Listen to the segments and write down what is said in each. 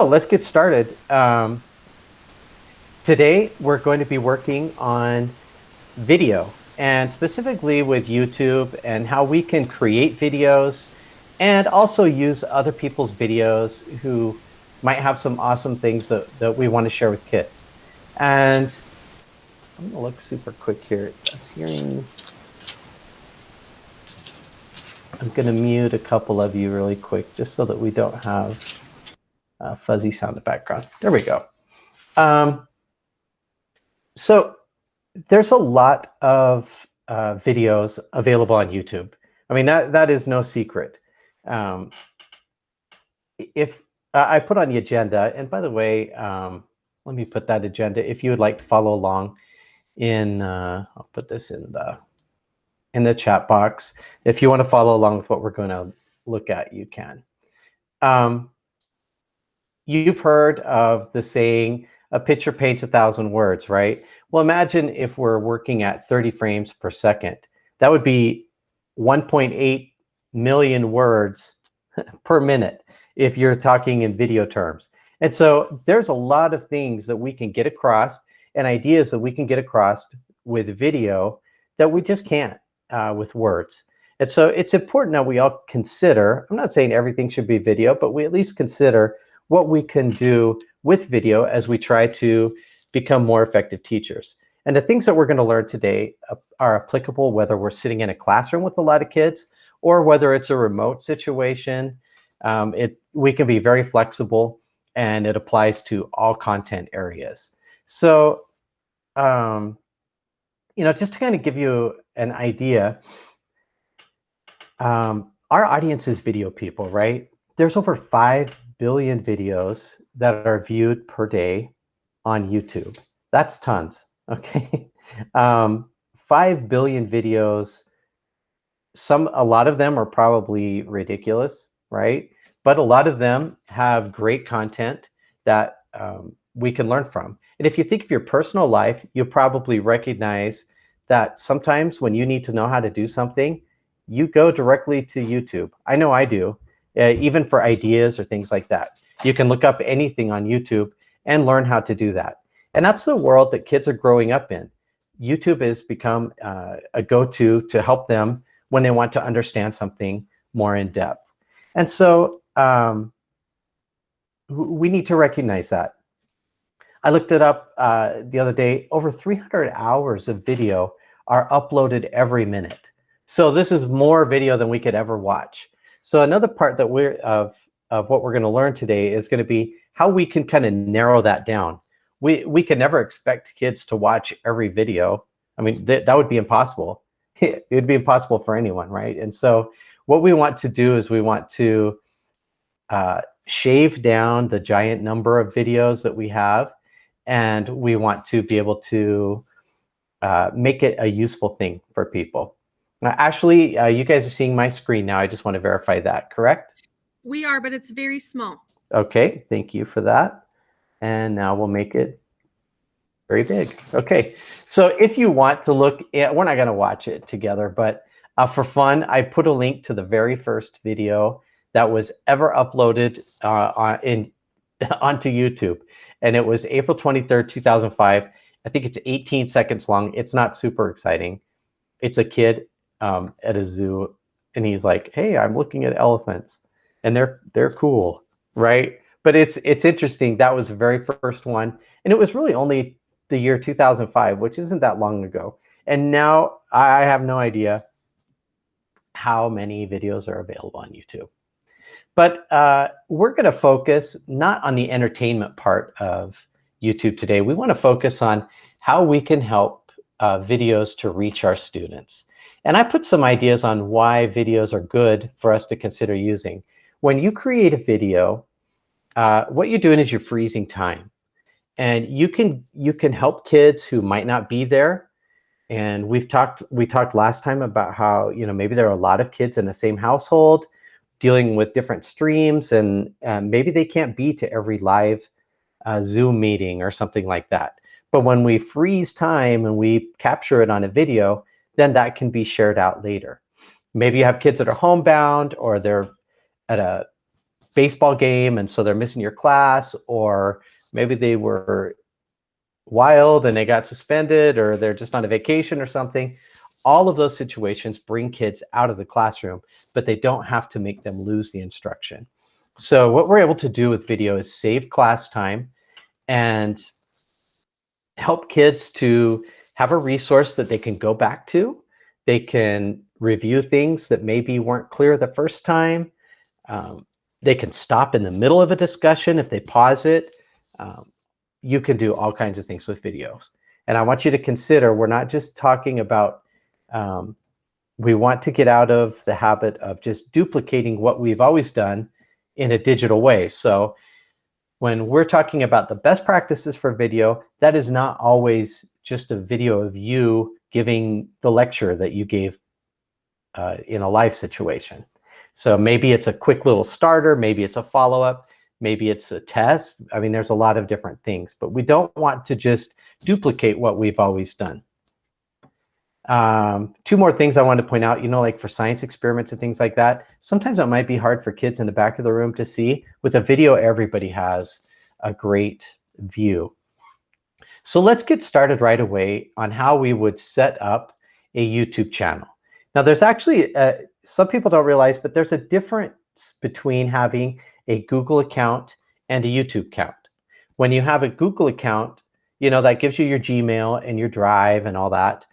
Let's get started. Today, we're going to be working on video, and specifically with YouTube and how we can create videos and also use other people's videos who might have some awesome things that we want to share with kids. And I'm going to look super quick here. I'm going to mute a couple of you really quick just so that we don't have fuzzy sound in the background. There we go. So there's a lot of videos available on YouTube. I mean, that is no secret. If I put on the agenda, and by the way, let me put that agenda. If you would like to follow along I'll put this in the chat box. If you want to follow along with what we're going to look at, you can. You've heard of the saying, a picture paints 1,000 words, right? Well, imagine if we're working at 30 frames per second. That would be 1.8 million words per minute if you're talking in video terms. And so there's a lot of things that we can get across and ideas that we can get across with video that we just can't with words. And so it's important that we all consider, I'm not saying everything should be video, but we at least consider what we can do with video as we try to become more effective teachers. And the things that we're going to learn today are applicable whether we're sitting in a classroom with a lot of kids or whether it's a remote situation. We can be very flexible, and it applies to all content areas. So, just to kind of give you an idea, our audience is video people, right? There's over 5 billion videos that are viewed per day on YouTube. That's tons, okay? 5 billion videos, a lot of them are probably ridiculous, right? But a lot of them have great content that we can learn from. And if you think of your personal life, you'll probably recognize that sometimes when you need to know how to do something, you go directly to YouTube. I know I do, even for ideas or things like that. You can look up anything on YouTube and learn how to do that. And that's the world that kids are growing up in. YouTube has become a go-to to help them when they want to understand something more in depth. And so we need to recognize that. I looked it up the other day. Over 300 hours of video are uploaded every minute. So this is more video than we could ever watch. So another part that of what we're going to learn today is going to be how we can kind of narrow that down. We can never expect kids to watch every video. I mean, that would be impossible. It would be impossible for anyone, right? And so what we want to do is we want to shave down the giant number of videos that we have, and we want to be able to make it a useful thing for people. Now, Ashley, you guys are seeing my screen now. I just want to verify that, correct? We are, but it's very small. Okay, thank you for that. And now we'll make it very big. Okay, so if you want to look at, we're not going to watch it together, but for fun, I put a link to the very first video that was ever uploaded onto YouTube. And it was April 23rd, 2005. I think it's 18 seconds long. It's not super exciting. It's a kid at a zoo, and he's like, hey, I'm looking at elephants, and they're cool, right? But it's interesting. That was the very first one, and it was really only the year 2005, which isn't that long ago. And now I have no idea how many videos are available on YouTube. But we're going to focus not on the entertainment part of YouTube today. We want to focus on how we can help videos to reach our students. And I put some ideas on why videos are good for us to consider using. When you create a video, what you're doing is you're freezing time. And you can help kids who might not be there. And we talked last time about how, maybe there are a lot of kids in the same household dealing with different streams, and maybe they can't be to every live Zoom meeting or something like that. But when we freeze time and we capture it on a video, then that can be shared out later. Maybe you have kids that are homebound, or they're at baseball game and so they're missing your class, or maybe they were wild and they got suspended, or they're just on a vacation or something. All of those situations bring kids out of the classroom, but they don't have to make them lose the instruction. So what we're able to do with video is save class time and help kids to have a resource that they can go back to. They can review things that maybe weren't clear the first time. They can stop in the middle of a discussion if they pause it. You can do all kinds of things with videos. And I want you to consider, we're not just talking about, we want to get out of the habit of just duplicating what we've always done in a digital way. So when we're talking about the best practices for video, that is not always just a video of you giving the lecture that you gave in a live situation. So maybe it's a quick little starter, maybe it's a follow-up, maybe it's a test. I mean, there's a lot of different things, but we don't want to just duplicate what we've always done. Two more things I want to point out, like for science experiments and things like that, sometimes it might be hard for kids in the back of the room to see. With a video, everybody has a great view. So let's get started right away on how we would set up a YouTube channel. Now, there's actually, some people don't realize, but there's a difference between having a Google account and a YouTube account. When you have a Google account, that gives you your Gmail and your Drive and all that.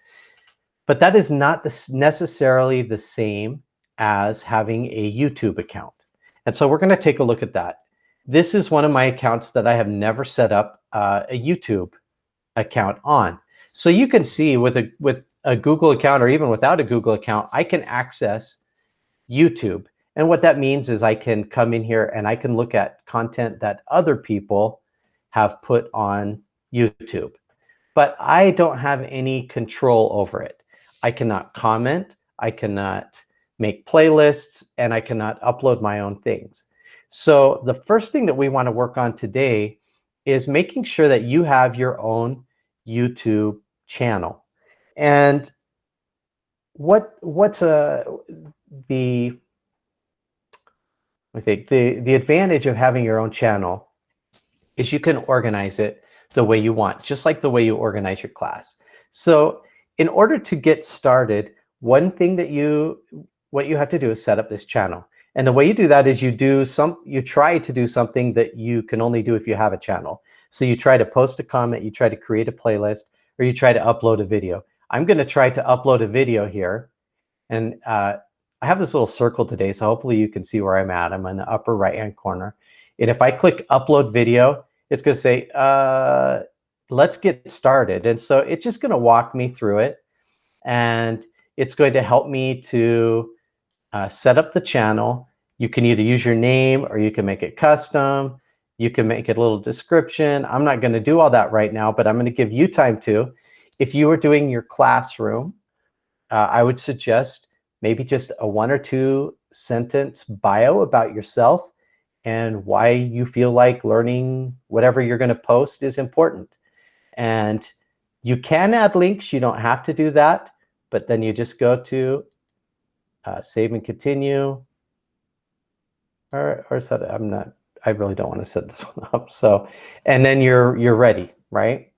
But that is not necessarily the same as having a YouTube account. And so we're going to take a look at that. This is one of my accounts that I have never set up a YouTube account on. So you can see with a Google account, or even without a Google account, I can access YouTube. And what that means is I can come in here and I can look at content that other people have put on YouTube. But I don't have any control over it. I cannot comment, I cannot make playlists, and I cannot upload my own things. So the first thing that we want to work on today is making sure that you have your own YouTube channel. And what's the advantage of having your own channel is you can organize it the way you want, just like the way you organize your class. So in order to get started, one thing that what you have to do is set up this channel. And the way you do that is you try to do something that you can only do if you have a channel. So you try to post a comment, you try to create a playlist, or you try to upload a video. I'm going to try to upload a video here. And I have this little circle today, so hopefully you can see where I'm at. I'm in the upper right-hand corner. And if I click upload video, it's going to say, let's get started. And so it's just going to walk me through it. And it's going to help me to set up the channel. You can either use your name or you can make it custom. You can make it a little description. I'm not going to do all that right now, but I'm going to give you time to. If you were doing your classroom, I would suggest maybe just a 1 or 2 sentence bio about yourself and why you feel like learning whatever you're going to post is important. And you can add links. You don't have to do that, but then you just go to save and continue, or set it. I really don't want to set this one up. So, and then you're ready, right?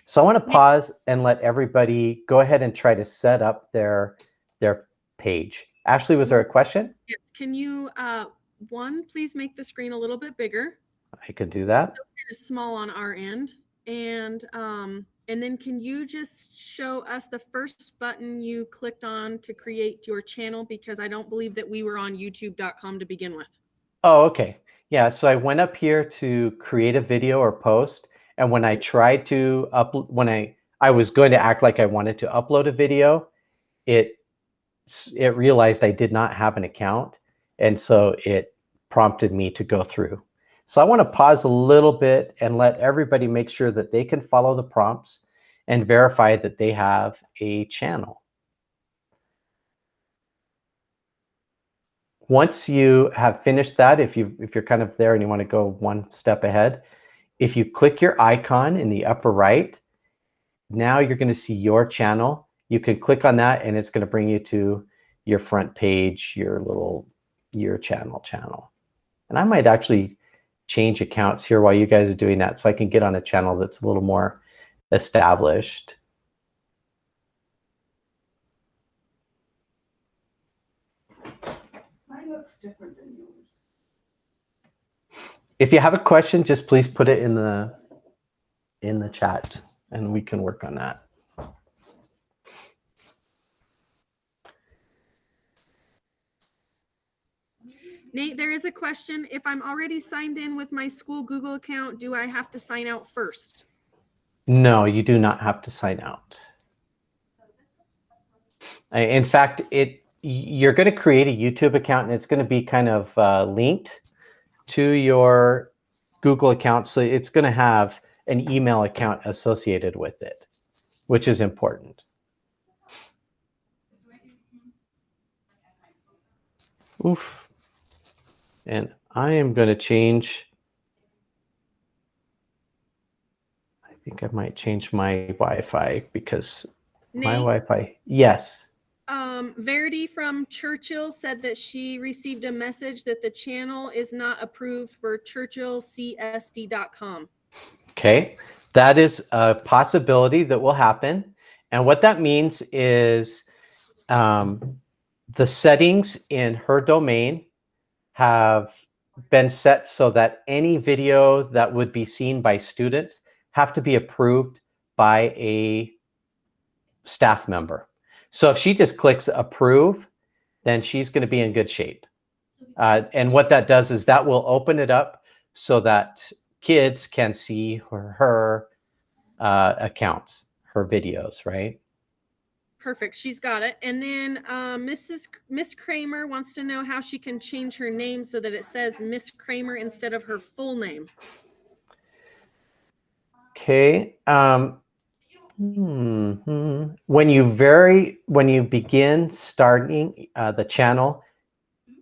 So I want to pause and let everybody go ahead and try to set up their page. Ashley, was there a question? Yes. Can you, one, please make the screen a little bit bigger? I could do that. So kind of small on our end. And then can you just show us the first button you clicked on to create your channel? Because I don't believe that we were on youtube.com to begin with. Oh, okay. Yeah, so I went up here to create a video or post. And when I tried to upload, when I was going to act like I wanted to upload a video, it realized I did not have an account. And so it prompted me to go through. So I want to pause a little bit and let everybody make sure that they can follow the prompts and verify that they have a channel. Once you have finished that, if you're kind of there and you want to go one step ahead, if you click your icon in the upper right, now you're going to see your channel. You can click on that and it's going to bring you to your front page, your channel. And I might actually change accounts here while you guys are doing that so I can get on a channel that's a little more established. Mine looks different than yours. If you have a question, just please put it in the chat and we can work on that. Nate, there is a question. If I'm already signed in with my school Google account, do I have to sign out first? No, you do not have to sign out. In fact, you're going to create a YouTube account and it's going to be kind of linked to your Google account. So it's going to have an email account associated with it, which is important. Oof. And I am going to change. I think I might change my Wi-Fi because my Nate, Wi-Fi. Yes. Verity from Churchill said that she received a message that the channel is not approved for churchillcsd.com. Okay. That is a possibility that will happen. And what that means is the settings in her domain have been set so that any videos that would be seen by students have to be approved by a staff member. So if she just clicks approve, then she's going to be in good shape. And what that does is that will open it up so that kids can see her accounts, her videos, right? Perfect. She's got it. And then Miss Kramer wants to know how she can change her name so that it says Miss Kramer instead of her full name. Okay. When you begin starting the channel,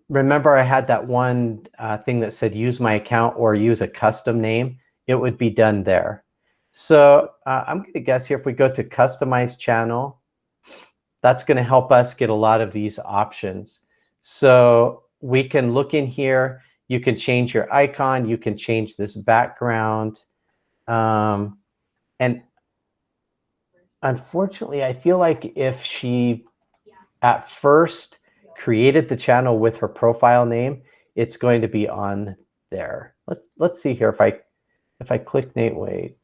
remember I had that one thing that said use my account or use a custom name. It would be done there. So I'm going to guess here if we go to customize channel, that's going to help us get a lot of these options. So we can look in here. You can change your icon. You can change this background. And unfortunately, I feel like if she at first created the channel with her profile name, it's going to be on there. Let's see here if I click Nate Wade.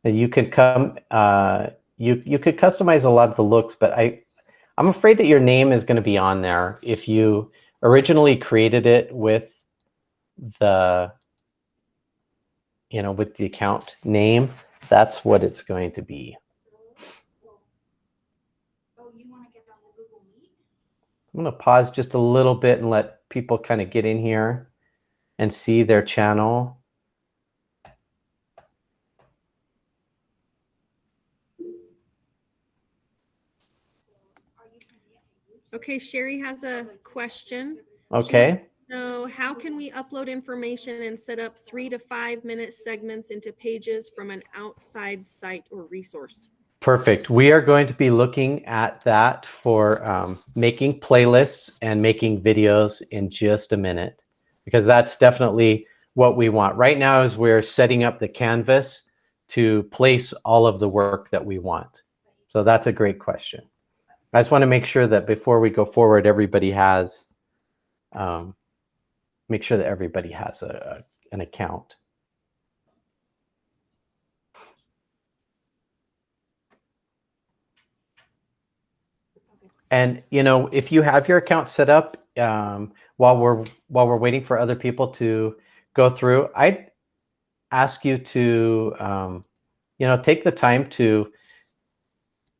And you could come you could customize a lot of the looks, but I'm afraid that your name is going to be on there if you originally created it with the with the account name. That's what it's going to be. Oh, you want to get on the Google Meet? I'm going to pause just a little bit and let people kind of get in here and see their channel. Okay, Sherry has a question. Okay. So how can we upload information and set up 3 to 5 minute segments into pages from an outside site or resource? Perfect. We are going to be looking at that for making playlists and making videos in just a minute, because that's definitely what we want. Right now is we're setting up the canvas to place all of the work that we want. So that's a great question. I just want to make sure that before we go forward, everybody has, make sure that everybody has an account. And if you have your account set up, while we're waiting for other people to go through, I'd ask you to take the time to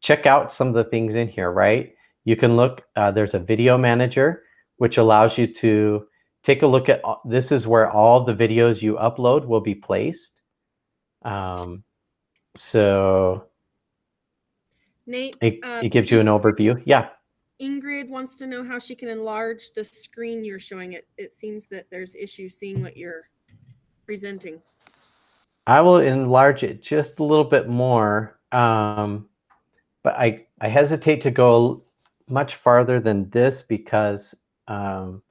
check out some of the things in here, right? You can look, there's a video manager, which allows you to take a look at, this is where all the videos you upload will be placed. So Nate, it gives you an overview. Yeah. Ingrid wants to know how she can enlarge the screen you're showing. It seems that there's issues seeing what you're presenting. I will enlarge it just a little bit more, but I hesitate to go much farther than this because then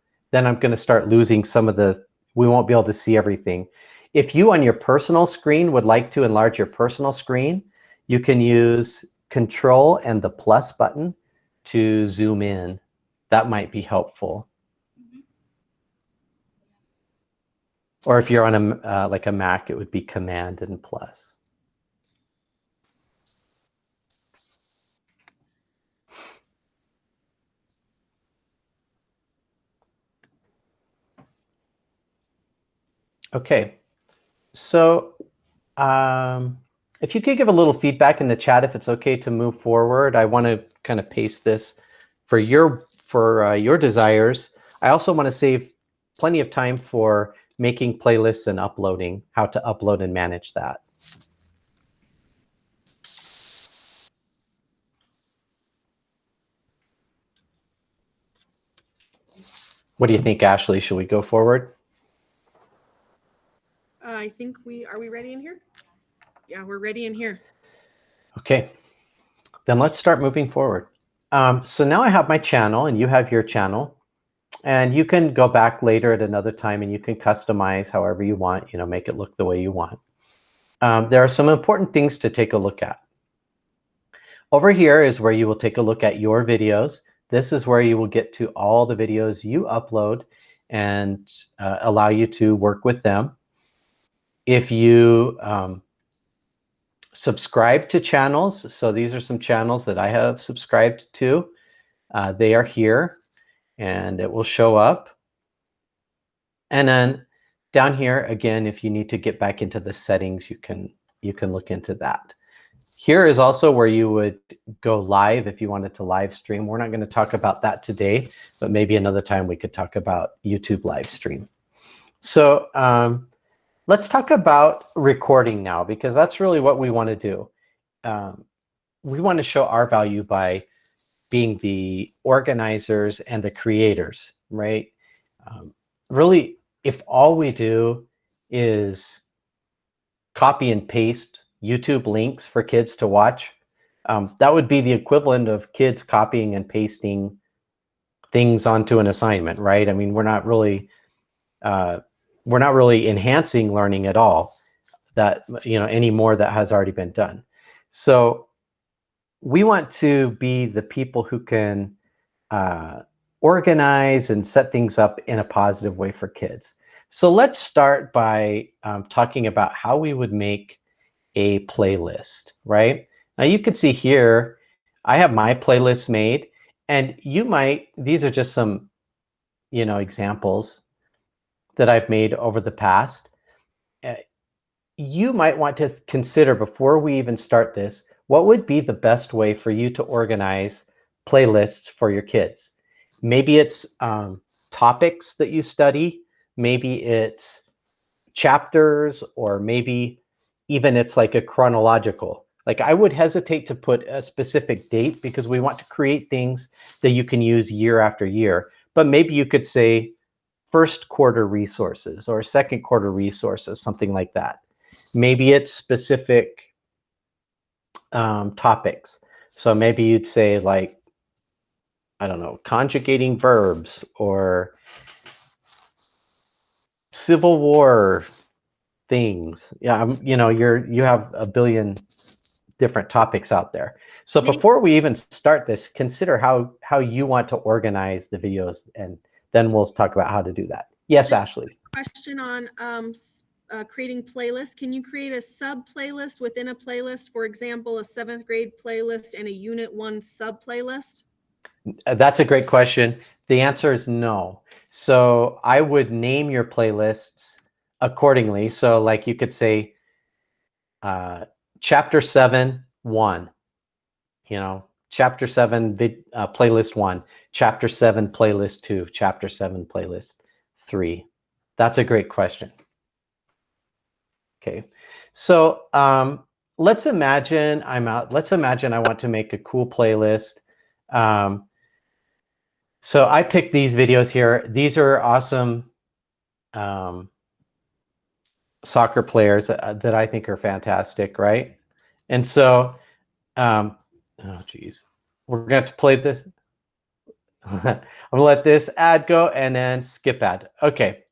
I'm going to start losing some of the, we won't be able to see everything. If you on your personal screen would like to enlarge your personal screen, you can use Control and the plus button to zoom in. That might be helpful. Or if you're on a like a Mac, it would be Command and plus. Okay, so if you could give a little feedback in the chat if it's okay to move forward. I want to kind of paste this for your desires. I also want to save plenty of time for making playlists and uploading, how to upload and manage that. What do you think, Ashley? Should we go forward? I think are we ready in here? Yeah, we're ready in here. Okay, then let's start moving forward. So now I have my channel and you have your channel, and you can go back later at another time and you can customize however you want, you know, make it look the way you want. There are some important things to take a look at. Over here is where you will take a look at your videos. This is where you will get to all the videos you upload and allow you to work with them. If you subscribe to channels, so these are some channels that I have subscribed to. They are here and it will show up. And then down here, again, if you need to get back into the settings, you can look into that. Here is also where you would go live if you wanted to live stream. We're not going to talk about that today, but maybe another time we could talk about YouTube live stream. So let's talk about recording now, because that's really what we want to do. We want to show our value by being the organizers and the creators, right? Really, if all we do is copy and paste YouTube links for kids to watch, that would be the equivalent of kids copying and pasting things onto an assignment, right? I mean, we're not really enhancing learning at all, that, you know, any more that has already been done. So we want to be the people who can organize and set things up in a positive way for kids. So let's start by talking about how we would make a playlist, right? Now you can see here, I have my playlist made, and you might, these are just some, you know, examples that I've made over the past. You might want to consider, before we even start this, what would be the best way for you to organize playlists for your kids? Maybe it's topics that you study, maybe it's chapters, or maybe even it's like a chronological. Like, I would hesitate to put a specific date because we want to create things that you can use year after year. But maybe you could say first quarter resources or second quarter resources, something like that. Maybe it's specific topics. So maybe you'd say, like, I don't know, conjugating verbs or Civil War things. Yeah, you know, you have a billion different topics out there. So before we even start this, consider how you want to organize the videos, and then we'll talk about how to do that. Yes, Just Ashley. Question on creating playlists. Can you create a sub playlist within a playlist? For example, a 7th grade playlist and a Unit 1 sub playlist? That's a great question. The answer is no. So I would name your playlists accordingly. So like you could say chapter 7, 1, you know, chapter 7 playlist 1, chapter 7 playlist 2, chapter 7 playlist 3. That's a great question. Okay, so let's imagine I'm out. Let's imagine I want to make a cool playlist. So I picked these videos here. These are awesome soccer players that I think are fantastic, right? And so, oh geez, we're going to have to play this. I'm gonna let this ad go and then skip ad. Okay.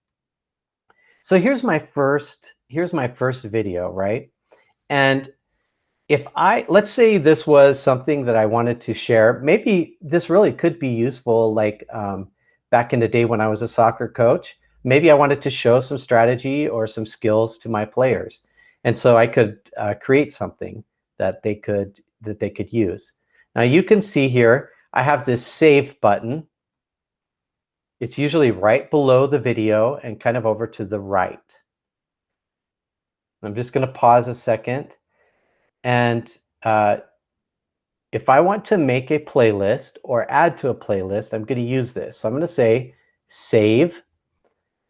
So here's my first video, right? And if let's say this was something that I wanted to share, maybe this really could be useful, like back in the day when I was a soccer coach. Maybe I wanted to show some strategy or some skills to my players, and so I could create something that they could use. Now you can see here I have this save button. It's usually right below the video and kind of over to the right. I'm just going to pause a second. And if I want to make a playlist or add to a playlist, I'm going to use this. So I'm going to say save.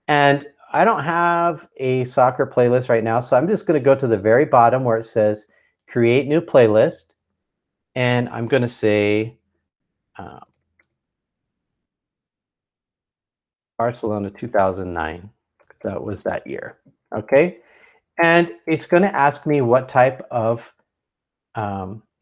And I don't have a soccer playlist right now, so I'm just going to go to the very bottom where it says create new playlist. And I'm going to say Barcelona 2009, because that was that year. Okay. And it's going to ask me what type of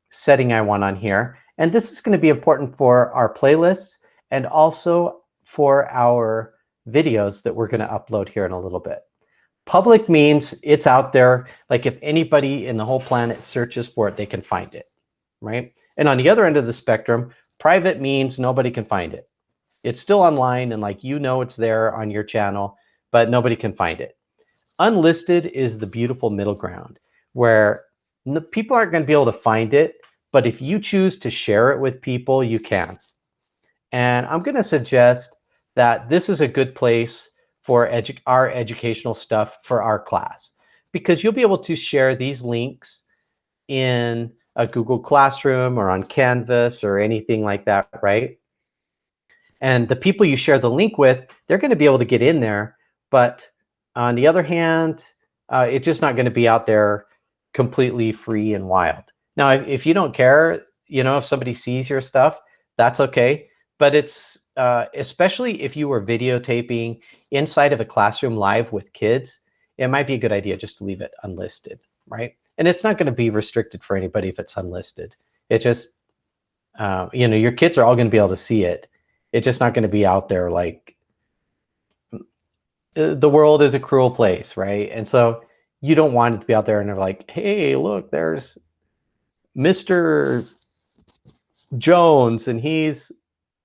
setting I want on here. And this is going to be important for our playlists and also for our videos that we're going to upload here in a little bit. Public means it's out there. Like if anybody in the whole planet searches for it, they can find it, right? And on the other end of the spectrum, private means nobody can find it. It's still online and like it's there on your channel, but nobody can find it. Unlisted is the beautiful middle ground where people aren't going to be able to find it, but if you choose to share it with people, you can. And I'm going to suggest that this is a good place for our educational stuff for our class, because you'll be able to share these links in a Google Classroom or on Canvas or anything like that, right? And the people you share the link with, they're going to be able to get in there, but on the other hand, it's just not going to be out there completely free and wild. Now, if you don't care, if somebody sees your stuff, that's okay. But it's especially if you were videotaping inside of a classroom live with kids, it might be a good idea just to leave it unlisted, right? And it's not going to be restricted for anybody if it's unlisted. It just, your kids are all going to be able to see it. It's just not going to be out there like the world is a cruel place, right? And so you don't want it to be out there and they're like, hey, look, there's Mr. Jones and he's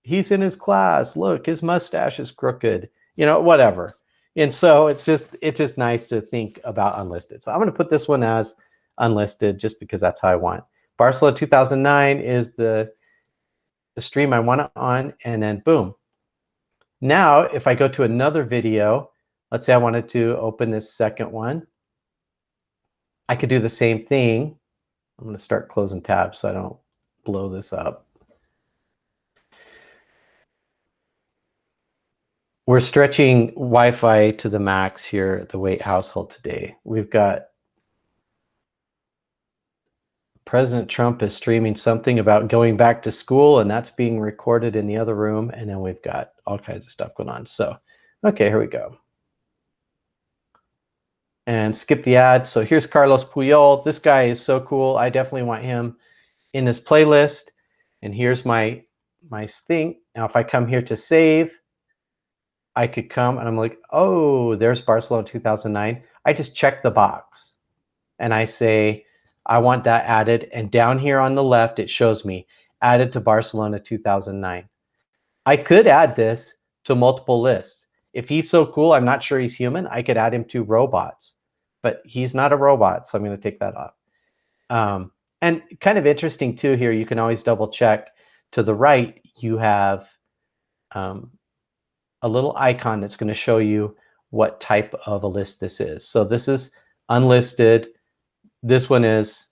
in his class. Look, his mustache is crooked, whatever. And so it's just nice to think about unlisted. So I'm going to put this one as unlisted just because that's how I want. Barcelona 2009 is the stream I want it on, and then boom. Now, if I go to another video, let's say I wanted to open this second one, I could do the same thing. I'm going to start closing tabs so I don't blow this up. We're stretching Wi-Fi to the max here at the Waite household today. We've got President Trump is streaming something about going back to school, and that's being recorded in the other room. And then we've got all kinds of stuff going on. So, okay, here we go. And skip the ad. So here's Carlos Puyol. This guy is so cool. I definitely want him in this playlist. And here's my thing. Now, if I come here to save, I could come and I'm like, oh, there's Barcelona 2009. I just check the box and I say, I want that added. And down here on the left, it shows me added to Barcelona 2009. I could add this to multiple lists. If he's so cool, I'm not sure he's human, I could add him to robots, but he's not a robot, so I'm going to take that off. And kind of interesting too here, you can always double check. To the right, you have a little icon that's going to show you what type of a list this is. So this is unlisted. This one is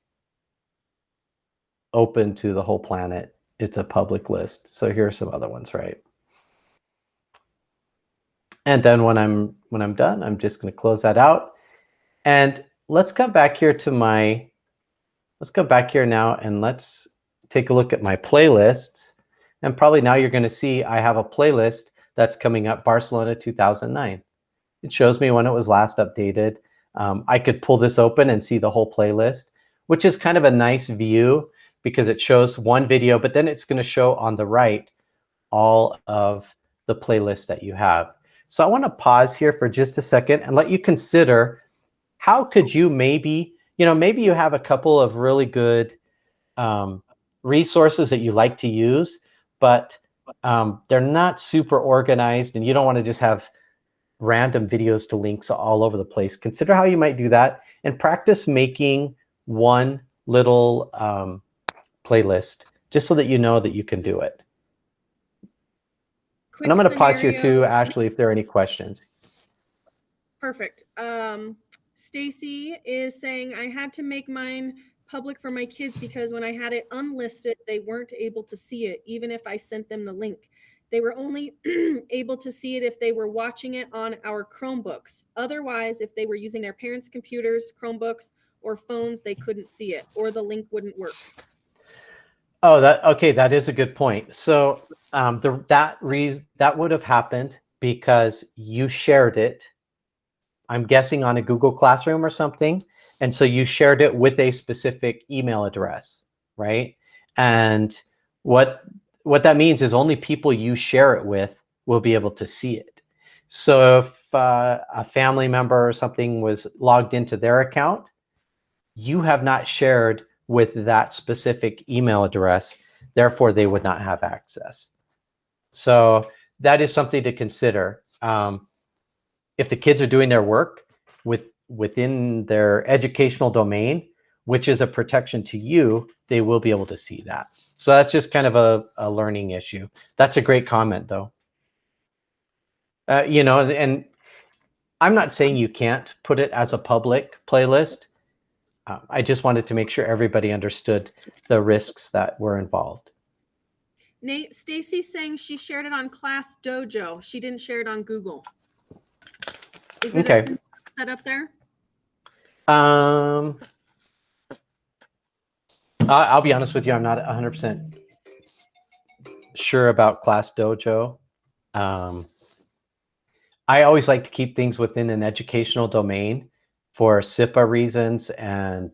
open to the whole planet. It's a public list. So here are some other ones, right? And then when I'm done, I'm just going to close that out. And let's come back here to let's go back here now and let's take a look at my playlists. And probably now you're going to see I have a playlist that's coming up, Barcelona 2009. It shows me when it was last updated. I could pull this open and see the whole playlist, which is kind of a nice view because it shows one video, but then it's going to show on the right all of the playlists that you have. So I want to pause here for just a second and let you consider how could you maybe, maybe you have a couple of really good resources that you like to use, but they're not super organized and you don't want to just have random videos to links all over the place. Consider how you might do that and practice making one little playlist just so that you know that you can do it. Quick And I'm going to pause here too, scenario. Ashley, if there are any questions. Perfect. Stacy is saying I had to make mine public for my kids because when I had it unlisted, they weren't able to see it, even if I sent them the link. They were only able to see it if they were watching it on our Chromebooks. Otherwise, if they were using their parents' computers, Chromebooks, or phones, they couldn't see it, or the link wouldn't work. Oh, that is a good point. So that would have happened because you shared it, I'm guessing on a Google Classroom or something. And so you shared it with a specific email address, right? And what that means is only people you share it with will be able to see it. So if a family member or something was logged into their account, you have not shared with that specific email address, therefore they would not have access. So that is something to consider. If the kids are doing their work within their educational domain, which is a protection to you, they will be able to see that. So that's just kind of a learning issue. That's a great comment, though. And I'm not saying you can't put it as a public playlist. I just wanted to make sure everybody understood the risks that were involved. Nate, Stacy's saying she shared it on Class Dojo. She didn't share it on Google. Is it Okay. set up there? I'll be honest with you, I'm not 100% sure about Class Dojo. I always like to keep things within an educational domain for SIPA reasons, and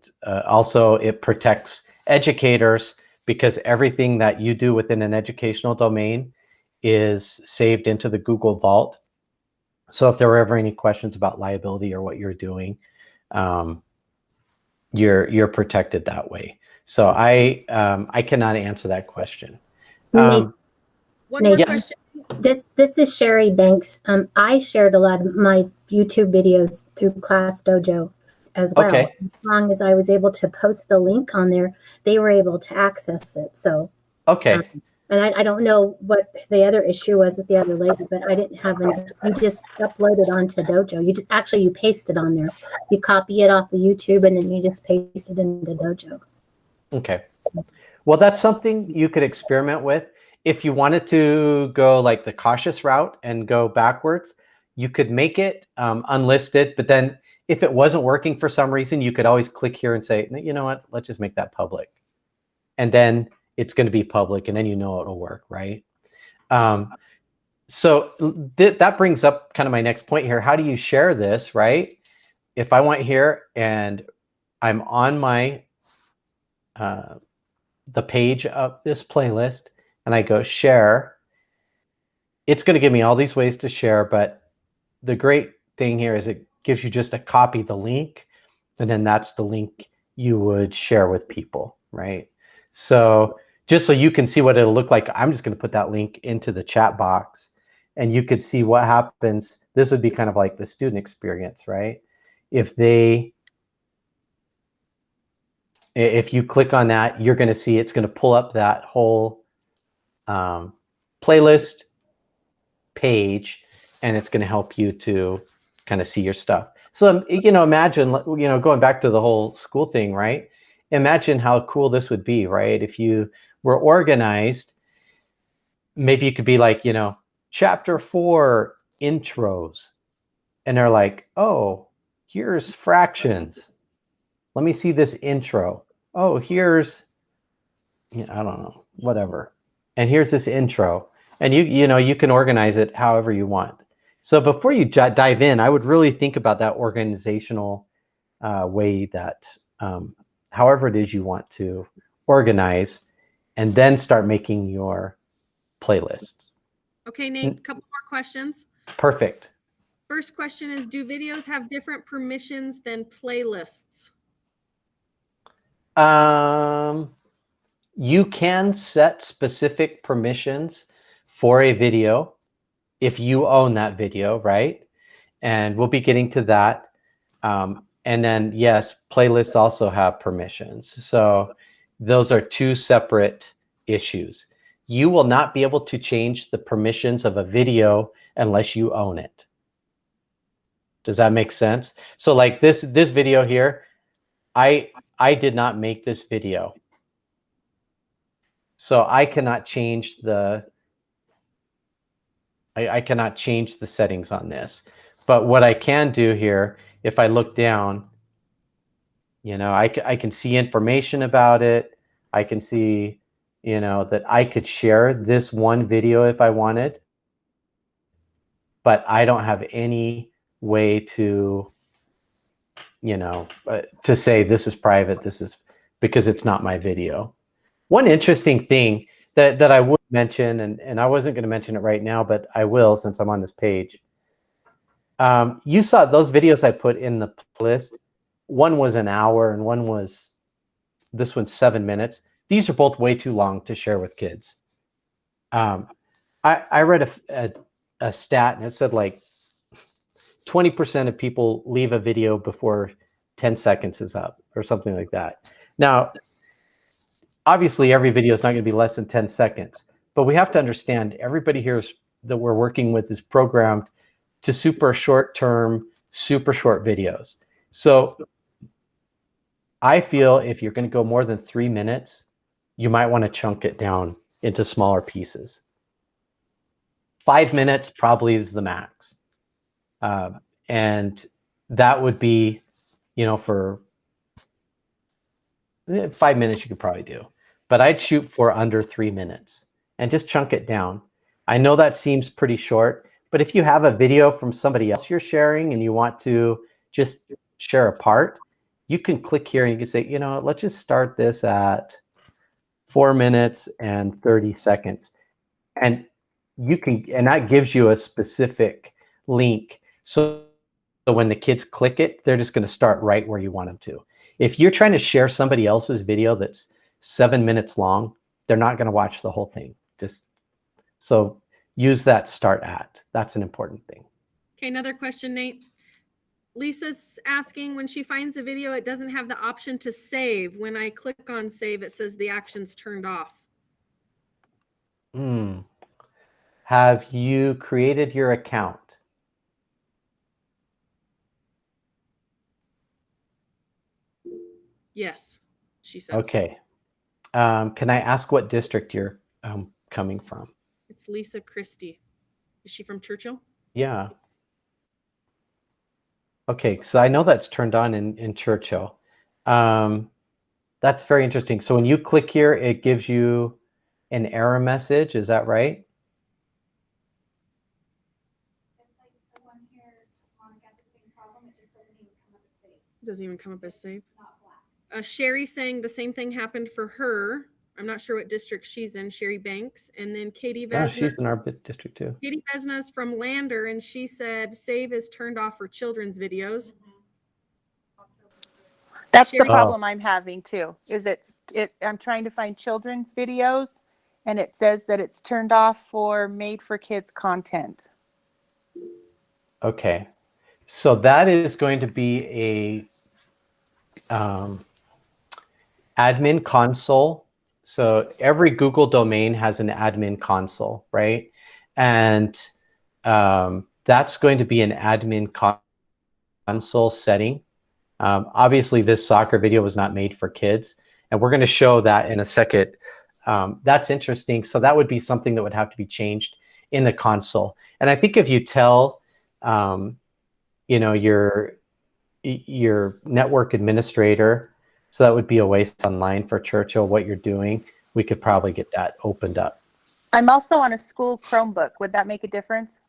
also it protects educators because everything that you do within an educational domain is saved into the Google Vault. So if there were ever any questions about liability or what you're doing, you're protected that way. So I cannot answer that question. One more question. This is Sherry Banks. I shared a lot of my YouTube videos through Class Dojo as well. Okay. As long as I was able to post the link on there, they were able to access it. So okay. And I don't know what the other issue was with the other lady, but I didn't have any. You just uploaded onto Dojo. You paste it on there. You copy it off of YouTube and then you just paste it into Dojo. Okay. Well, that's something you could experiment with. If you wanted to go like the cautious route and go backwards, you could make it unlisted, but then if it wasn't working for some reason, you could always click here and say, you know what, let's just make that public. And then it's going to be public and then you know it'll work, right? So that brings up kind of my next point here. How do you share this, right? If I went here and I'm on my the page of this playlist and I go share, it's going to give me all these ways to share, but the great thing here is it gives you just a copy the link, and then that's the link you would share with people, right? So just so you can see what it'll look like, I'm just going to put that link into the chat box and you could see what happens. This would be kind of like the student experience, right? If you click on that, you're going to see it's going to pull up that whole playlist page, and it's going to help you to kind of see your stuff. So, imagine, going back to the whole school thing, right? Imagine how cool this would be, right? If you were organized, maybe you could be like, chapter 4 intros. And they're like, oh, here's fractions. Let me see this intro. Oh, here's, I don't know, whatever. and here's this intro, and you can organize it however you want. So before you dive in, I would really think about that organizational way that however it is you want to organize, and then start making your playlists. Okay, Nate, a couple more questions. Perfect. First question is, do videos have different permissions than playlists? You can set specific permissions for a video if you own that video, right? And we'll be getting to that. And then, yes, playlists also have permissions. So those are two separate issues. You will not be able to change the permissions of a video unless you own it. Does that make sense? So like this video here, I did not make this video. So I cannot change the I cannot change the settings on this. But what I can do here, if I look down, I can see information about it. I can see, that I could share this one video if I wanted, but I don't have any way to, to say this is private, because it's not my video. One interesting thing that I would mention, and I wasn't going to mention it right now, but I will since I'm on this page. You saw those videos I put in the list. One was an hour and this one's 7 minutes. These are both way too long to share with kids. I read a stat, and it said like 20% of people leave a video before 10 seconds is up or something like that. Now, obviously every video is not going to be less than 10 seconds, but we have to understand everybody here that we're working with is programmed to super short videos. So I feel if you're going to go more than 3 minutes, you might want to chunk it down into smaller pieces. 5 minutes probably is the max. And that would be, for 5 minutes you could probably do. But I'd shoot for under 3 minutes and just chunk it down. I know that seems pretty short, but if you have a video from somebody else you're sharing and you want to just share a part, you can click here and you can say, let's just start this at 4 minutes and 30 seconds. And that gives you a specific link. So when the kids click it, they're just going to start right where you want them to. If you're trying to share somebody else's video that's 7 minutes long, they're not going to watch the whole thing. So use that start at. That's an important thing. Okay, another question, Nate. Lisa's asking, when she finds a video, it doesn't have the option to save. When I click on save, it says the action's turned off. Have you created your account? Yes, she says. Okay. Can I ask what district you're coming from? It's Lisa Christie. Is she from Churchill? Yeah. Okay, so I know that's turned on in Churchill. That's very interesting. So when you click here, it gives you an error message. Is that right? It's like the one here, Monica, got the same problem. It just doesn't even come up as save. It doesn't even come up as save. Not black. Sherry saying the same thing happened for her. I'm not sure what district she's in, Sherry Banks. And then Katie Vesna. Oh, she's in our district too. Katie Vesna's from Lander, and she said save is turned off for children's videos. That's the Sherry- problem I'm having too. Is I'm trying to find children's videos, and it says that it's turned off for made for kids content. Okay, so that is going to be a admin console. So every Google domain has an admin console, right? And that's going to be an admin console setting. Obviously, this soccer video was not made for kids, and we're going to show that in a second. That's interesting. So that would be something that would have to be changed in the console. And I think if you tell, your network administrator, so that would be a waste online for Churchill, what you're doing, we could probably get that opened up. I'm also on a school Chromebook. Would that make a difference?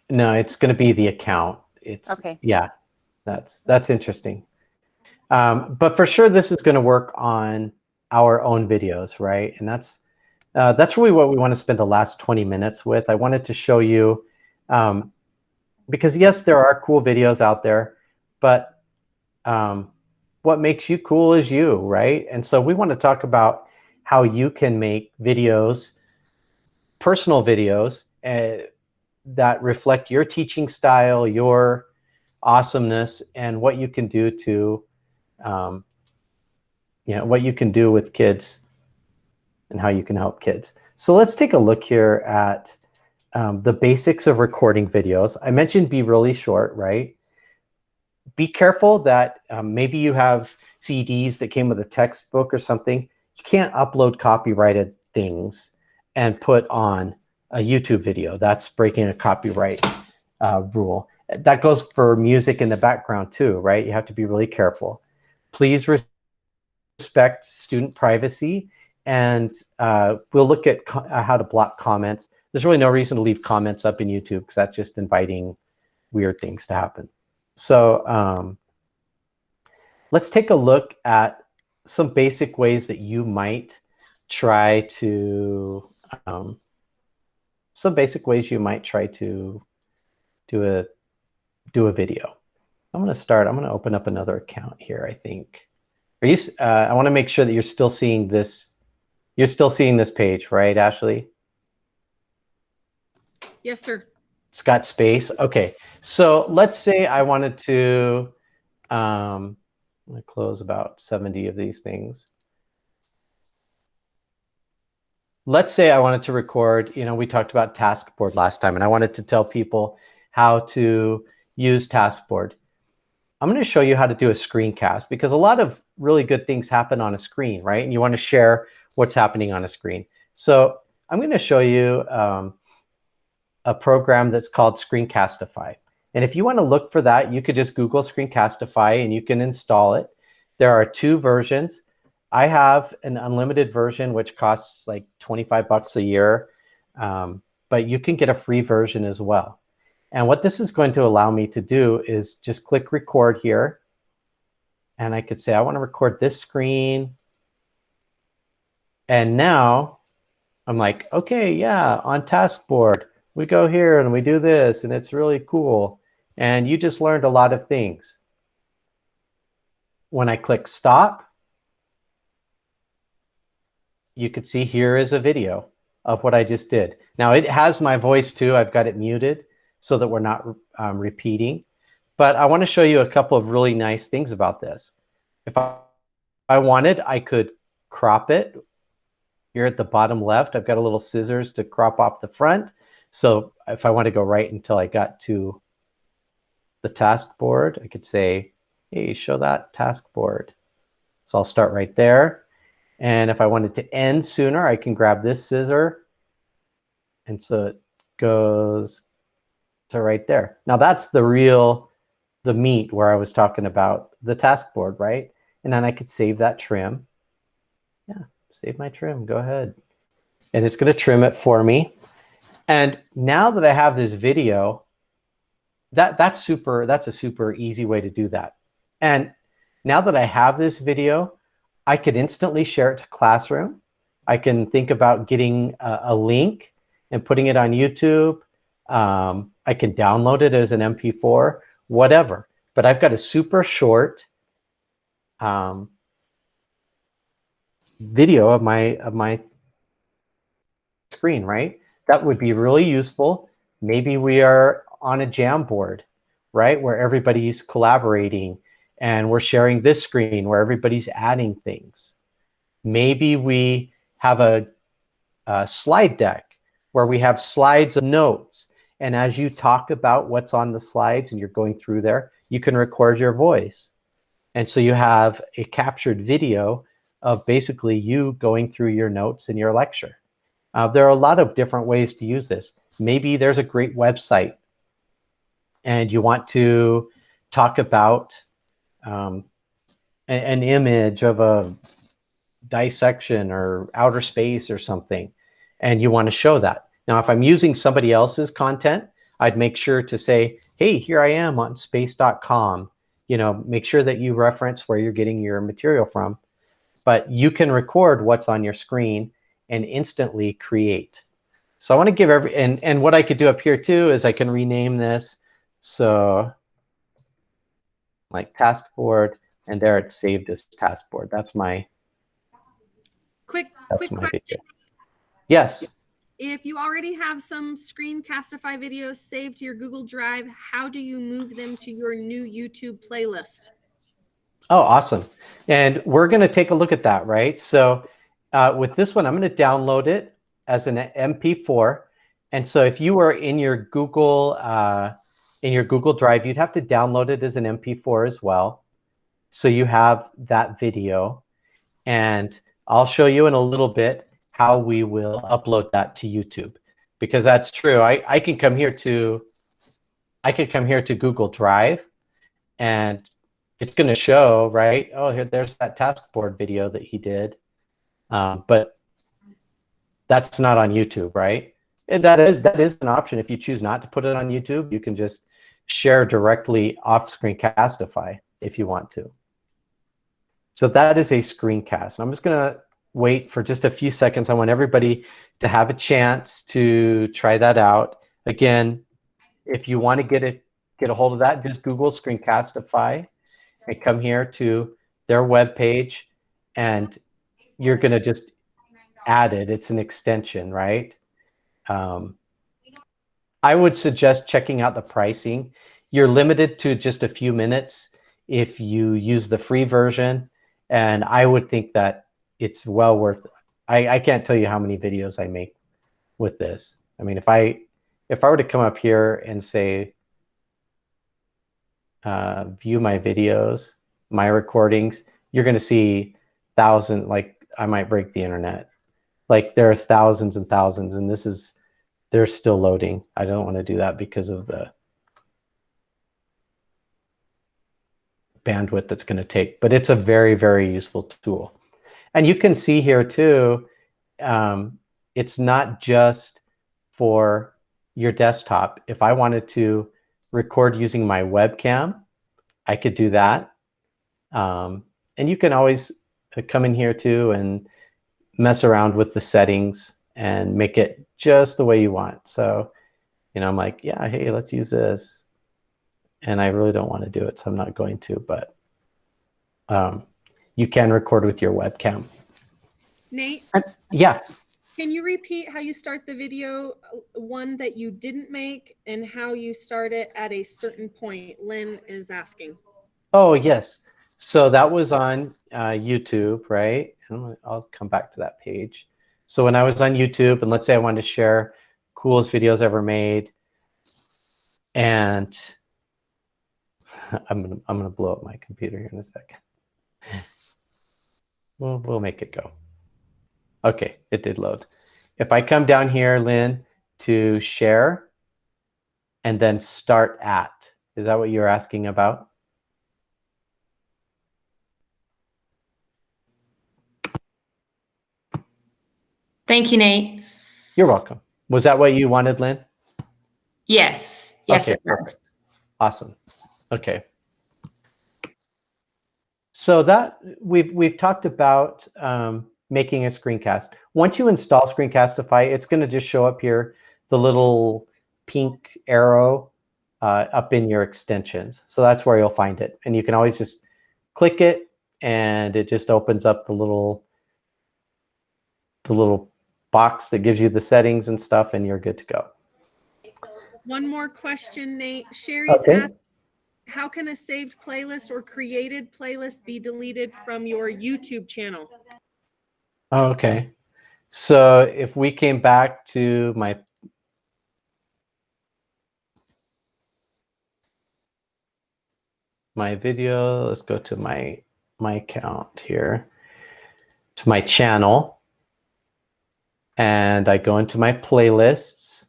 No, it's going to be the account. It's Okay. Yeah, that's interesting. But for sure, this is going to work on our own videos, right? And that's really what we want to spend the last 20 minutes with. I wanted to show you, because yes, there are cool videos out there, but what makes you cool is you, right? And so we want to talk about how you can make videos, personal videos, that reflect your teaching style, your awesomeness, and what you can do to, what you can do with kids and how you can help kids. So let's take a look here at the basics of recording videos. I mentioned be really short, right? Be careful that maybe you have CDs that came with a textbook or something. You can't upload copyrighted things and put on a YouTube video. That's breaking a copyright rule. That goes for music in the background too, right? You have to be really careful. Please respect student privacy, and we'll look at how to block comments. There's really no reason to leave comments up in YouTube because that's just inviting weird things to happen. So let's take a look at some basic ways that you might try to, do a video. I'm going to open up another account here, I think. I want to make sure that you're still seeing this. You're still seeing this page, right, Ashley? Yes, sir. It's got space. Okay. So let's say I wanted to, I'm going to close about 70 of these things. Let's say I wanted to record, we talked about Taskboard last time, and I wanted to tell people how to use Taskboard. I'm going to show you how to do a screencast, because a lot of really good things happen on a screen, right? And you want to share what's happening on a screen. So I'm going to show you a program that's called Screencastify. And if you want to look for that, you could just Google Screencastify and you can install it. There are 2 versions. I have an unlimited version, which costs like 25 bucks a year, but you can get a free version as well. And what this is going to allow me to do is just click record here. And I could say, I want to record this screen. And now I'm like, okay, yeah, on Taskboard, we go here and we do this, and it's really cool. And you just learned a lot of things. When I click stop, you could see here is a video of what I just did. Now it has my voice too. I've got it muted so that we're not repeating. But I want to show you a couple of really nice things about this. If I wanted, I could crop it. Here at the bottom left, I've got a little scissors to crop off the front. So if I want to go right until I got to the taskboard, I could say, hey, show that taskboard. So I'll start right there. And if I wanted to end sooner, I can grab this scissor. And so it goes to right there. Now that's the meat where I was talking about the taskboard, right? And then I could save that trim. Yeah, save my trim, go ahead. And it's gonna trim it for me. And now that I have this video, that's a super easy way to do that. And now that I have this video, I could instantly share it to Classroom. I can think about getting a link and putting it on YouTube. I can download it as an MP4, whatever. But I've got a super short video of my screen, right? That would be really useful. Maybe we are on a Jamboard, right? Where everybody's collaborating and we're sharing this screen where everybody's adding things. Maybe we have a slide deck where we have slides of notes. And as you talk about what's on the slides and you're going through there, you can record your voice. And so you have a captured video of basically you going through your notes in your lecture. There are a lot of different ways to use this. Maybe there's a great website and you want to talk about an image of a dissection or outer space or something. and you want to show that. Now, if I'm using somebody else's content, I'd make sure to say, hey, here I am on space.com. You know, make sure that you reference where you're getting your material from. But you can record what's on your screen and instantly create. So I want to give and what I could do up here too is I can rename this. So like task board, and there it's saved as task board. That's my Quick my question. video. Yes. If you already have some Screencastify videos saved to your Google Drive, how do you move them to your new YouTube playlist? Oh, awesome. And we're going to take a look at that, right? So with this one, I'm going to download it as an MP4. And so if you were in your Google Drive, you'd have to download it as an MP4 as well. So you have that video. And I'll show you in a little bit how we will upload that to YouTube, because that's true. I can come here to Google Drive, and it's going to show, right? Oh, there's that task board video that he did, but that's not on YouTube, right? And that is an option. If you choose not to put it on YouTube, you can just share directly off Screencastify if you want to. So that is a screencast. I'm just going to wait for just a few seconds. I want everybody to have a chance to try that out. Again, if you want to get a hold of that, just Google Screencastify and come here to their web page, and you're going to just add it. It's an extension, right? I would suggest checking out the pricing. You're limited to just a few minutes if you use the free version, and I would think that it's well worth it. I can't tell you how many videos I make with this. I mean, if I were to come up here and say, view my videos, my recordings, you're going to see thousands. Like, I might break the internet. Like, there's thousands and thousands, and they're still loading. I don't want to do that because of the bandwidth that's going to take, but it's a very, very useful tool. And you can see here too, it's not just for your desktop. If I wanted to record using my webcam, I could do that. And you can always come in here too and mess around with the settings and make it just the way you want. So, you know, I'm like, yeah, hey, let's use this. And I really don't want to do it, so I'm not going to, but you can record with your webcam. Nate? Yeah. Can you repeat how you start the video, one that you didn't make, and how you start it at a certain point? Lynn is asking. Oh, yes. So that was on YouTube, right? And I'll come back to that page. So when I was on YouTube, and let's say I wanted to share coolest videos ever made, and I'm gonna blow up my computer here in a second. We'll make it go. Okay, it did load. If I come down here, Lynn, to share, and then start at, is that what you're asking about? Thank you, Nate. You're welcome. Was that what you wanted, Lynn? Yes. Yes, Okay, it was. perfect. Awesome. Okay. So that we've talked about making a screencast. Once you install Screencastify, it's going to just show up here, the little pink arrow up in your extensions. So that's where you'll find it. And you can always just click it, and it just opens up the little box that gives you the settings and stuff, and you're good to go. One more question, Nate. Sherry's asked, how can a saved playlist or created playlist be deleted from your YouTube channel? Oh, okay. So if we came back to my video, let's go to my account here, to my channel, and I go into my playlists.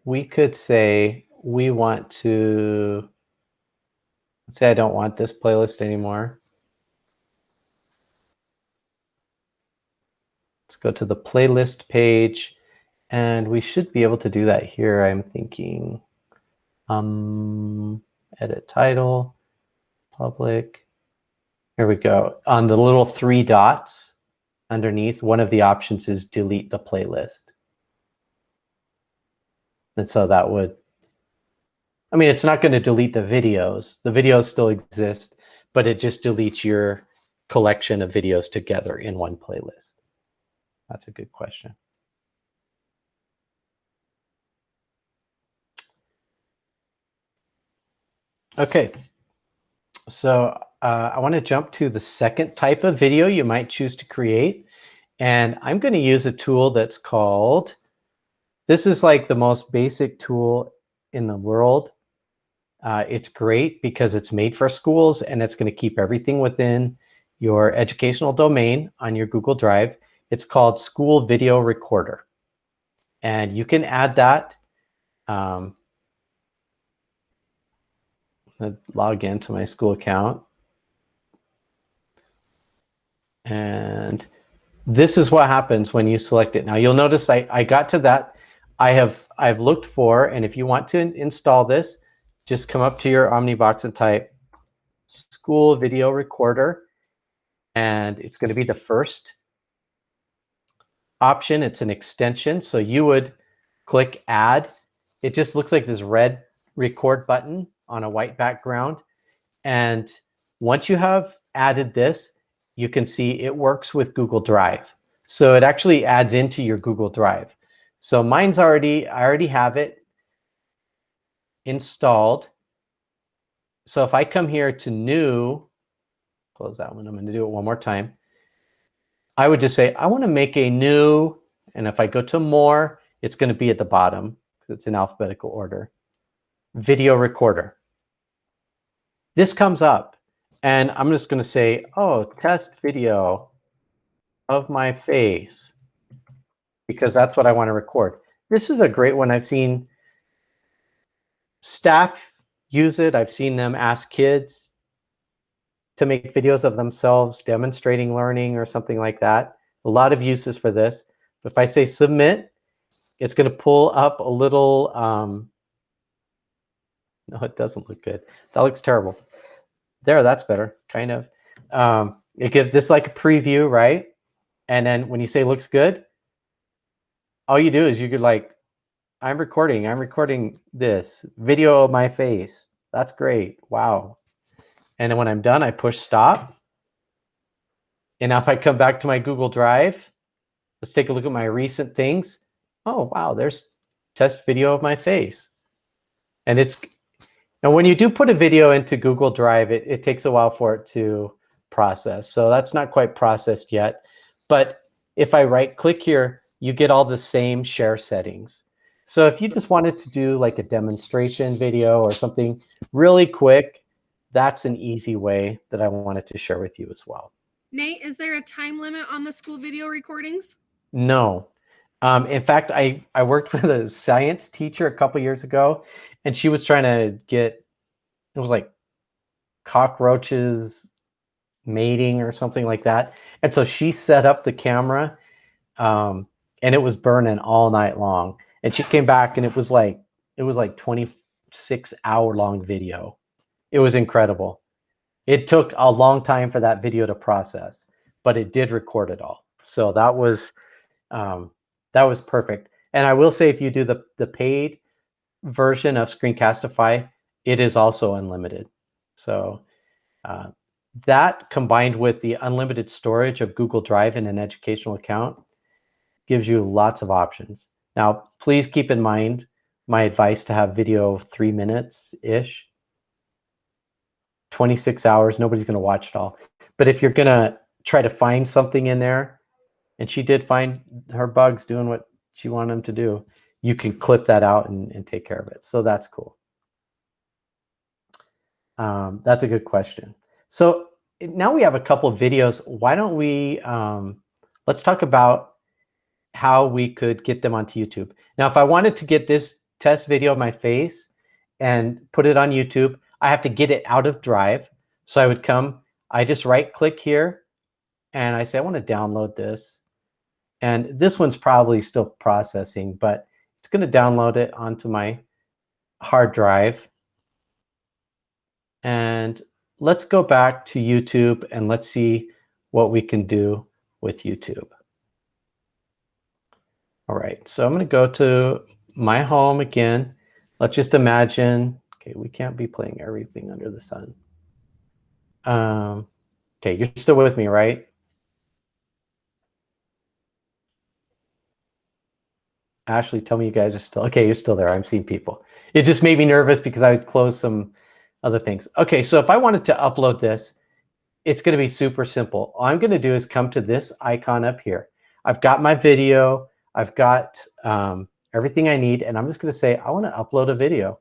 We could say we want to, let's say I don't want this playlist anymore. go to the playlist page, and we should be able to do that here. I'm thinking edit title, public. Here we go. On the little 3 dots underneath, one of the options is delete the playlist. And so that would, I mean, it's not going to delete the videos. The videos still exist, but it just deletes your collection of videos together in one playlist. That's a good question. Okay, so I want to jump to the second type of video you might choose to create. And I'm going to use a tool that's called, this is like the most basic tool in the world. It's great because it's made for schools, and it's going to keep everything within your educational domain on your Google Drive. It's called School Video Recorder. And you can add that. I'm going to log into my school account. And this is what happens when you select it. Now you'll notice I got to that. I've looked for, and if you want to install this, just come up to your Omnibox and type School Video Recorder, and it's going to be the first option. It's an extension, so you would click Add. It just looks like this red record button on a white background, and once you have added this, you can see it works with Google Drive. So it actually adds into your Google Drive. So mine's I already have it installed. So if I come here to new, close that one, I'm going to do it one more time. I would just say, I want to make a new, and if I go to more, it's going to be at the bottom because it's in alphabetical order. Video recorder. This comes up, and I'm just going to say, oh, test video of my face, because that's what I want to record. This is a great one. I've seen staff use it. I've seen them ask kids to make videos of themselves demonstrating learning or something like that. A lot of uses for this. But if I say submit, it's going to pull up a little, no, it doesn't look good. That looks terrible. There, that's better, kind of. It gives this like a preview, right? And then when you say looks good, all you do is you could like, I'm recording this video of my face. That's great. Wow. And then when I'm done, I push stop. And now if I come back to my Google Drive, let's take a look at my recent things. Oh, wow, there's test video of my face. And it's, now when you do put a video into Google Drive, it takes a while for it to process. So that's not quite processed yet. But if I right click here, you get all the same share settings. So if you just wanted to do like a demonstration video or something really quick, that's an easy way that I wanted to share with you as well. Nate, is there a time limit on the school video recordings? No. In fact, I worked with a science teacher a couple years ago, and she was trying to get, it was like cockroaches mating or something like that. And so she set up the camera, and it was burning all night long. And she came back, and it was like 26-hour long video. It was incredible. It took a long time for that video to process, but it did record it all. So that was perfect. And I will say, if you do the paid version of Screencastify, it is also unlimited. So that combined with the unlimited storage of Google Drive in an educational account gives you lots of options. Now, please keep in mind my advice to have video 3 minutes-ish. 26 hours, nobody's going to watch it all. But if you're going to try to find something in there, and she did find her bugs doing what she wanted them to do, you can clip that out and take care of it. So that's cool. That's a good question. So now we have a couple of videos. Why don't we, let's talk about how we could get them onto YouTube. Now, if I wanted to get this test video of my face and put it on YouTube, I have to get it out of Drive. So I would come, I just right click here and I say, I want to download this. And this one's probably still processing, but it's going to download it onto my hard drive. And let's go back to YouTube and let's see what we can do with YouTube. All right, so I'm going to go to my home again. Let's just imagine, okay, we can't be playing everything under the sun. Okay, you're still with me, right? Ashley, tell me you guys are still, okay, you're still there. I'm seeing people. It just made me nervous because I closed some other things. Okay, so if I wanted to upload this, it's going to be super simple. All I'm going to do is come to this icon up here. I've got my video. I've got everything I need, and I'm just going to say, I want to upload a video.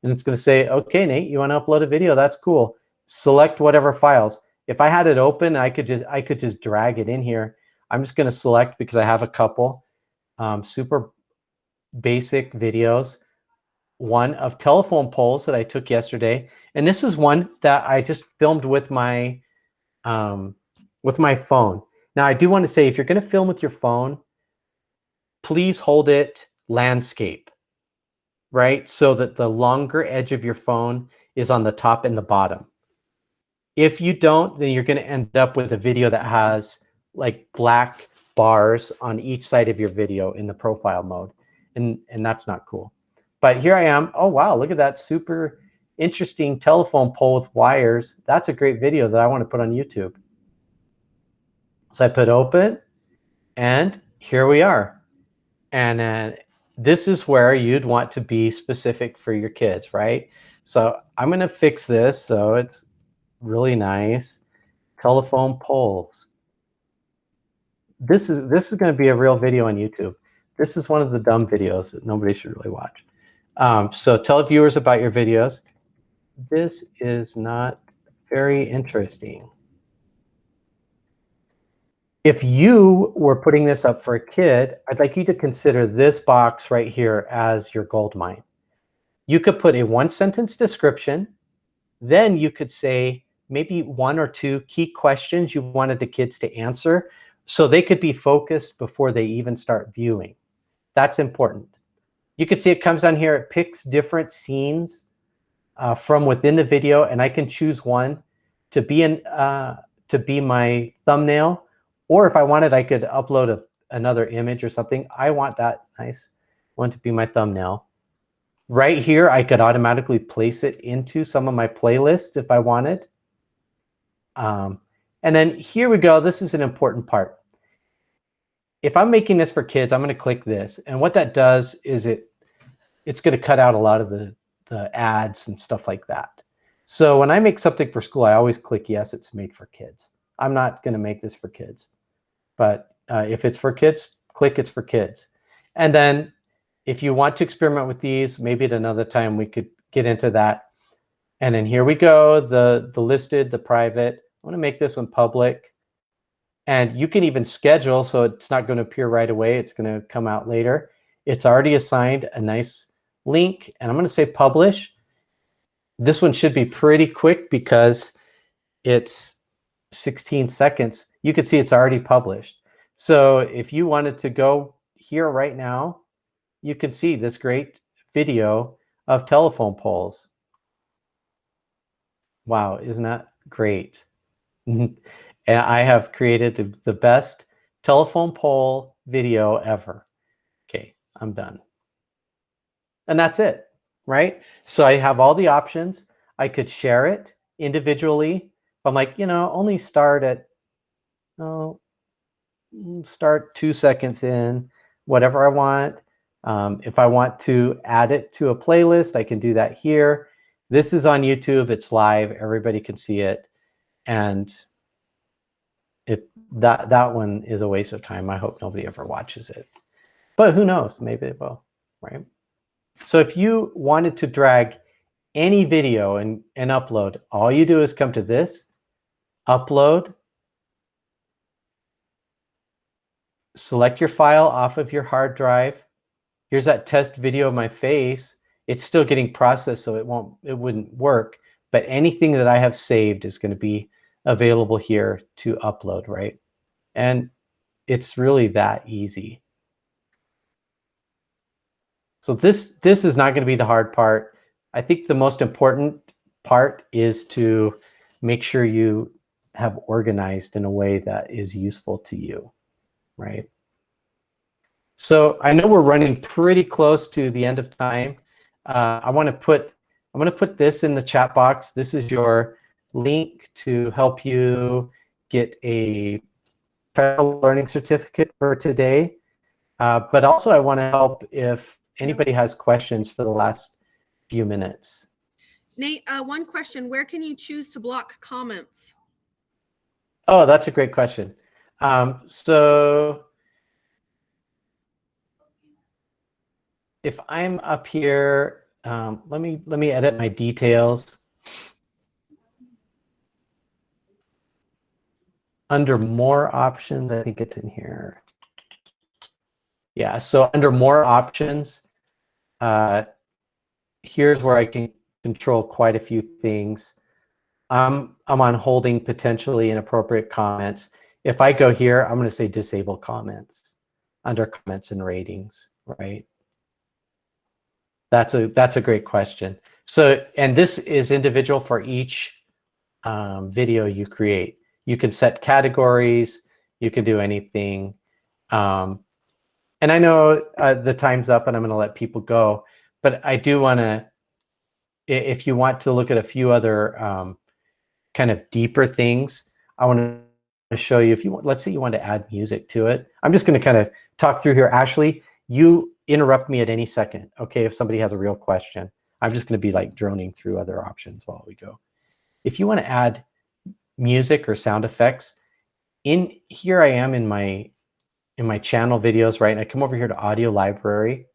And it's going to say, okay, Nate, you want to upload a video? That's cool. Select whatever files. If I had it open, I could just drag it in here. I'm just going to select because I have a couple super basic videos. One of telephone poles that I took yesterday, and this is one that I just filmed with my phone. Now, I do want to say, if you're going to film with your phone, please hold it landscape, right? So that the longer edge of your phone is on the top and the bottom. If you don't, then you're going to end up with a video that has like black bars on each side of your video in the profile mode, and that's not cool. But here I am. Oh, wow, look at that super interesting telephone pole with wires. That's a great video that I want to put on YouTube. So I put open, and here we are. And this is where you'd want to be specific for your kids, right? So I'm going to fix this so it's really nice. Telephone poles. This is going to be a real video on YouTube. This is one of the dumb videos that nobody should really watch. So tell viewers about your videos. This is not very interesting. If you were putting this up for a kid, I'd like you to consider this box right here as your gold mine. You could put a one-sentence description. Then you could say maybe 1 or 2 key questions you wanted the kids to answer so they could be focused before they even start viewing. That's important. You can see it comes down here. It picks different scenes from within the video, and I can choose one to be my thumbnail. Or if I wanted, I could upload another image or something. I want that nice one to be my thumbnail. Right here, I could automatically place it into some of my playlists if I wanted. And then here we go. This is an important part. If I'm making this for kids, I'm going to click this. And what that does is it's going to cut out a lot of the ads and stuff like that. So when I make something for school, I always click yes, it's made for kids. I'm not going to make this for kids. But if it's for kids, click it's for kids. And then if you want to experiment with these, maybe at another time we could get into that. And then here we go, the listed, the private. I want to make this one public. And you can even schedule, so it's not going to appear right away. It's going to come out later. It's already assigned a nice link, and I'm going to say publish. This one should be pretty quick because it's 16 seconds. You can see it's already published. So if you wanted to go here right now, you can see this great video of telephone poles. Wow, isn't that great? And I have created the best telephone pole video ever. Okay, I'm done. And that's it, right? So I have all the options. I could share it individually. I'm like, only start at, start 2 seconds in, whatever I want. If I want to add it to a playlist, I can do that here. This is on YouTube. It's live. Everybody can see it. And that one is a waste of time. I hope nobody ever watches it. But who knows? Maybe they will, right? So if you wanted to drag any video and upload, all you do is come to this, upload, select your file off of your hard drive. Here's that test video of my face. It's still getting processed, so it wouldn't work. But anything that I have saved is going to be available here to upload, right? And it's really that easy. So this is not going to be the hard part. I think the most important part is to make sure you have organized in a way that is useful to you, right? So I know we're running pretty close to the end of time. I'm going to put this in the chat box. This is your link to help you get a professional learning certificate for today. But also I want to help if anybody has questions for the last few minutes. Nate, one question. Where can you choose to block comments? Oh, that's a great question. So if I'm up here, let me edit my details. Under more options, I think it's in here. Yeah, so under more options, here's where I can control quite a few things. I'm on holding potentially inappropriate comments. If I go here, I'm going to say disable comments under comments and ratings, right? That's a great question. So, and this is individual for each video you create. You can set categories. You can do anything. And I know the time's up, and I'm going to let people go. But I do want to, if you want to look at a few other kind of deeper things, I want to show you. If you want, let's say you want to add music to it. I'm just going to kind of talk through here. Ashley, you interrupt me at any second, okay? If somebody has a real question, I'm just going to be like droning through other options while we go. If you want to add music or sound effects, in here I am in my channel videos, right? And I come over here to audio library.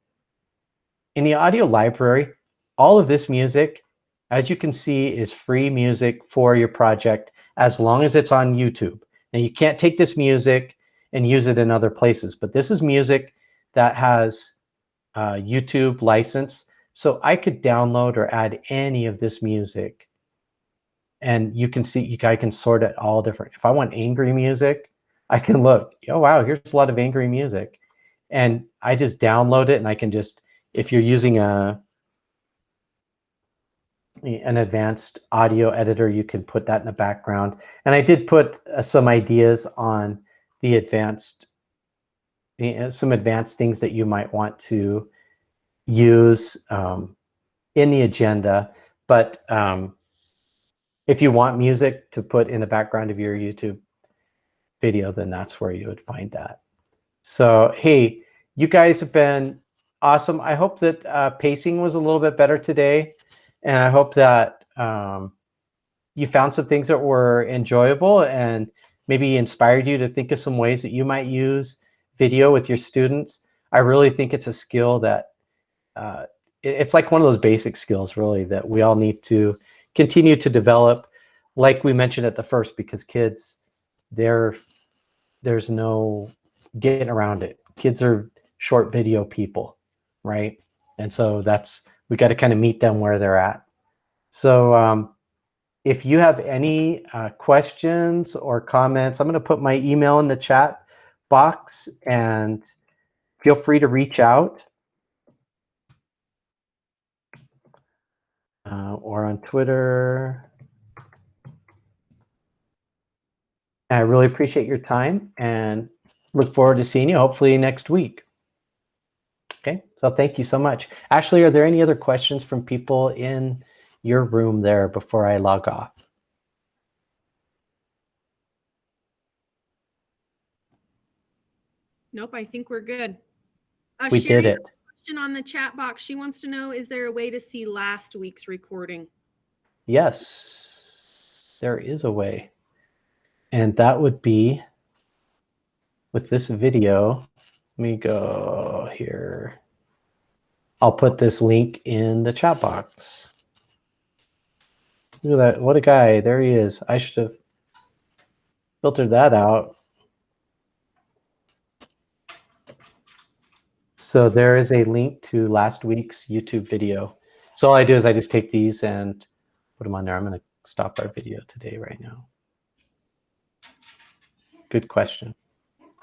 In the audio library, all of this music, as you can see, is free music for your project as long as it's on YouTube. Now you can't take this music and use it in other places, but this is music that has YouTube license. So I could download or add any of this music. And you can see, I can sort it all different. If I want angry music, I can look, oh, wow, here's a lot of angry music. And I just download it, and I can just, if you're using an advanced audio editor, you can put that in the background. And I did put some ideas on the advanced, some advanced things that you might want to use in the agenda. But if you want music to put in the background of your YouTube video, then that's where you would find that. So, hey, you guys have been awesome. I hope that pacing was a little bit better today. And I hope that you found some things that were enjoyable and maybe inspired you to think of some ways that you might use video with your students. I really think it's a skill that it's like one of those basic skills, really, that we all need to continue to develop, like we mentioned at the first, because kids, there's no getting around it. Kids are short video people, right? And so we got to kind of meet them where they're at. So if you have any questions or comments, I'm going to put my email in the chat box, and feel free to reach out. Or on Twitter. I really appreciate your time and look forward to seeing you hopefully next week. Okay, so thank you so much. Ashley, are there any other questions from people in your room there before I log off? Nope, I think we're good. We Sherry, did it. Question on the chat box. She wants to know, is there a way to see last week's recording? Yes, there is a way. And that would be with this video. Let me go here. I'll put this link in the chat box. Look at that. What a guy. There he is. I should have filtered that out. So there is a link to last week's YouTube video. So all I do is I just take these and put them on there. I'm going to stop our video today right now. Good question.